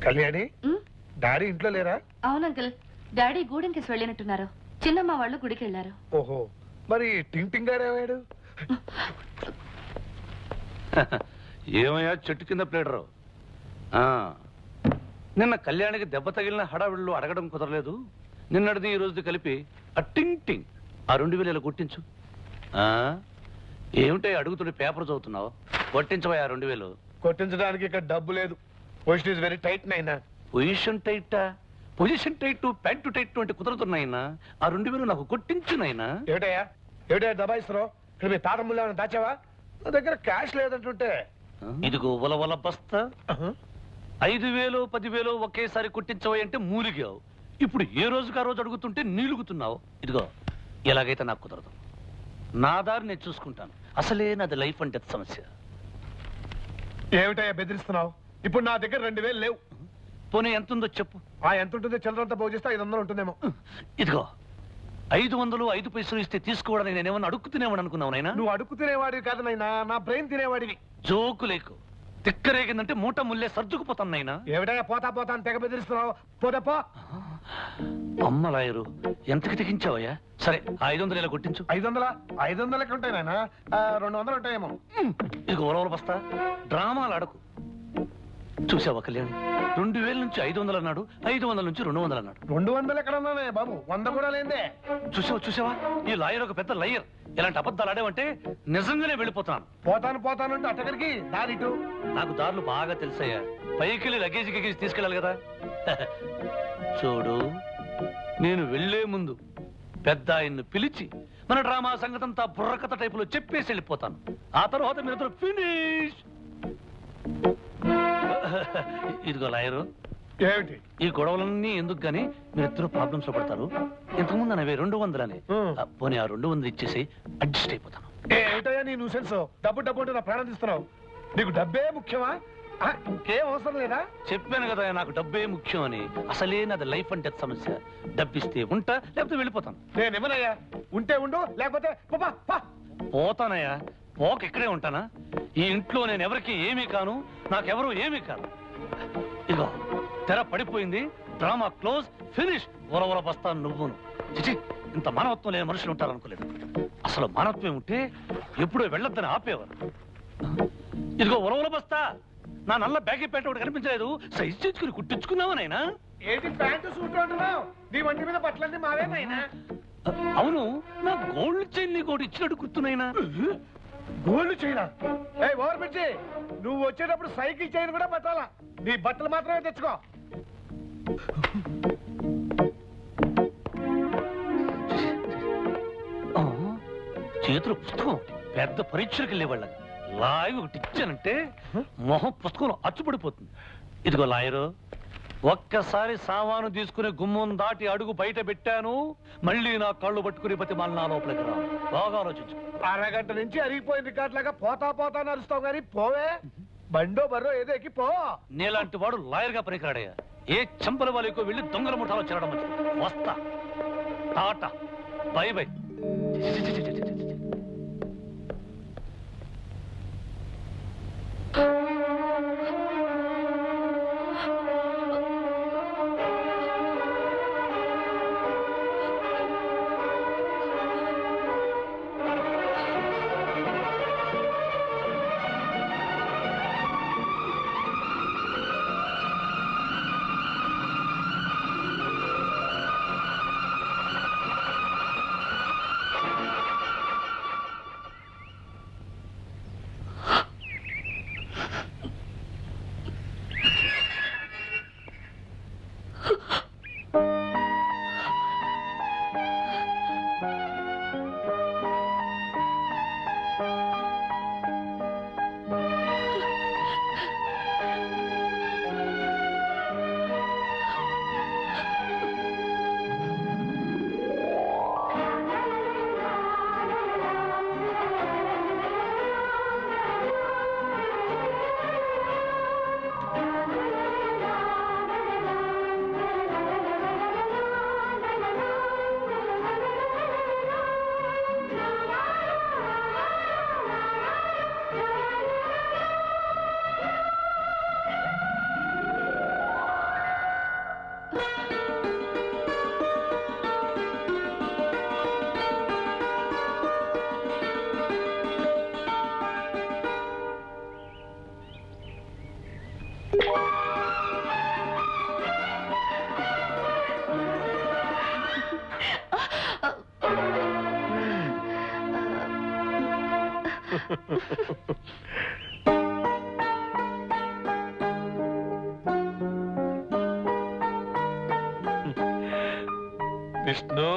కళ్యాణి ఉమ్, daddy ఇంట్లో లేరా? అవును అంకుల్. డాడీ గూడెంకేసి వెళ్ళినట్టున్నారు. చిన్నమ్మ వాళ్ళు గుడికి వెళ్ళారు. ఓహో, మరి టింగ్ టింగ్ గారేవాడు? ఏమయ్యా చెట్టు కింద ప్లేడరు? నిన్న కళ్యాణికి దెబ్బ తగిలిన హడావిళ్ళు అడగడం కుదరలేదు. నిన్నటిది ఈ రోజుది కలిపి ఆ టింగ్ టింగ్ ఆ 2000 ఇలా కొట్టించు. ఏమిటో అడుగుతుంటే పేపర్ చదువుతున్నావు? కొట్టించవా ఆ 2000. కొట్టించడానికి ఇక్కడ డబ్బు లేదు. పొజిషన్ ఇస్ వెరీ టైట్ నైనా. పొజిషన్ టైటా? పొజిషన్ టైట్ ప్యాంటు టైట్ అంటే కుదరతున్నాయినా. ఆ 2000 నాకు కొట్టించునైనా. ఏమిటయ్యా దబాయిస్తున్నావు? ఇక్కడ మీ తాత ముళ్ళు ఏమైనా దాచావా? నా దగ్గర క్యాష్ లేదంటుంటే. ఇదిగో ఉలవల బస్తా. 5000 10,000 ఒకేసారి కొట్టించవా అంటే మూలిగావు. ఇప్పుడు ఏ రోజుకి ఆ రోజు అడుగుతుంటే నీలుగుతున్నావు. ఇదిగో ఎలాగైతే నాకు కుదరదు. నా దారి నేను చూసుకుంటాను. అసలే నాది లైఫ్ అండ్ డెత్ సమస్య. ఏమిటయ్యా బెదిరిస్తున్నావు? ఇప్పుడు నా దగ్గర 2000 లేవు. పోనీ ఎంత ఉందో చెప్పు. ఎంత ఉంటుంది? చిల్లరంతా పోగు చేస్తే 500 ఉంటుందేమో. ఇదిగో 500 5 పైసలు ఇస్తే తీసుకోవడానికి నేనేమన్నా అడుక్కుతున్నామని అనుకున్నావు నాయనా? నువ్వు అడుక్కు తినేవాడివి కాదు నాయనా, నా బ్రెయిన్ తినేవాడివి. జోకు లేకు. తిక్కరేగిందంటే మూట ముల్లే సర్దుకుపోతాను నాయనా. ఏమిటయ్యా పోతా పోతా అని తెగ బెదిరిస్తున్నావు? పోతే పో. అమ్మ లాయరు ఎంతకి తెగించావయ్యా? సరే 500 ఇలా కొట్టించు. 500 ఉంటాయి నాయన. 200 ఉంటాయేమో. ఇదిగో ఉలవల బస్తా. డ్రామాలు అడకు. చూసావా కళ్యాణి, 2000 నుంచి 500 అన్నాడు, 500 నుంచి 200 అన్నాడు. 200 ఎక్కడ ఉన్నానే బాబు? 100 కూడా లేదే. చూసావా ఈ లాయర్ ఒక పెద్ద లయర్. ఇలాంటి అబద్ధాలు ఆడేవంటే నిజంగానే వెళ్ళిపోతాను. పోతాను అట్టగరికి దారిటు. నాకు దారులు బాగా తెలుసయ్యా. పైకి లగేజ్ తీసుకెళ్ళాలి కదా. చూడు, నేను వెళ్లే ముందు పెద్ద ఆయన్ను పిలిచి మన డ్రామా సంగతంతా బుర్రకథ టైపులో చెప్పేసి వెళ్ళిపోతాను. ఆ తర్వాత మీరిద్దరు ఫినిష్. ఇదిగో లాయరు, ఏమిటి ఈ గొడవలన్నీ ఎందుకు గానీ మీరిద్దరు ప్రాబ్లమ్స్ లో పడతారు. ఇంతకుముందు అనేవి 200 అని. పోనీ ఆ 200 ఇచ్చేసి అడ్జస్ట్ అయిపోతాను. ఏమిటయ్యా నీ న్యూసెన్స్? డబ్బు అంటే నా ప్రాణం తీస్తున్నావు. నీకు డబ్బే ముఖ్యమా? ఇంకేం అవసరం లేదా? చెప్పాను కదా నాకు డబ్బే ముఖ్యం అని. అసలే నాది లైఫ్ అండ్ డెత్ సమస్య. డబ్బిస్తే ఉంటా, లేకపోతే వెళ్ళిపోతాను. నేను ఇవ్వనయ్యా. ఉంటే ఉండు, లేకపోతే పోతానయ్యా. పోక ఇక్కడే ఉంటానా? ఈ ఇంట్లో నేను ఎవరికి ఏమీ కాను, నాకెవరూ ఏమీ కాను. ఇదిగో తెర పడిపోయింది. Drama close, finish. ఉలవల బస్తాను నువ్వును. చిచి, ఇంత మానవత్వం లేని మనుషులు ఉంటారనుకోలేదు. అసలు మానవత్వం ఉంటే ఎప్పుడో వెళ్ళొద్దని ఆపేవారు. ఇదిగో ఉలవల బస్తా. నా నల్ల బ్యాగీ ప్యాంట్ ఒకటి కనిపించలేదు. సైజ్ చేసుకుని కుట్టించుకున్నావా నాయనా? ఏంటి ప్యాంటు సూట్ అంటున్నావు? నీ వంటి మీద బట్టలన్నీ మావేనాయినా? అవును, నా గోల్డ్ చైన్ నీకు ఒకటి ఇచ్చినట్టు గుర్తున్నాయినా? Gold China? ఓవర్ పిచ్చి, నువ్వు వచ్చేటప్పుడు సైకిల్ చైన్ కూడా పట్టాలా. నీ బట్టలు మాత్రమే తెచ్చుకో. చేతులు పుస్తకం పెద్ద పరీక్షలకు వెళ్ళేవాళ్ళగా లాగి ఒకటి ఇచ్చానంటే మొహం పుస్తకంలో అచ్చుపడిపోతుంది. ఇదిగో లాయరు, ఒక్కసారి సామాను తీసుకుని గుమ్మం దాటి అడుగు బయట పెట్టాను, మళ్ళీ నా కళ్ళు పట్టుకుని ప్రతి మళ్ళీ నా లోపలికి రా. బాగా ఆలోచించు. అరగంట నుంచి అరిగిపోయిన రికార్డులాగా పోతా నడుస్తావు కానీ పోవే. బండో బర్రో ఏదో ఎక్కి పో. నీలాంటి వాడు లాయర్ గా పనికిరాడయ్యా. ఏ చంపల వాళ్ళకో వెళ్ళి దొంగల ముఠాలో చేరడం మంచిది. వస్తా. Tata bye by. విష్ణు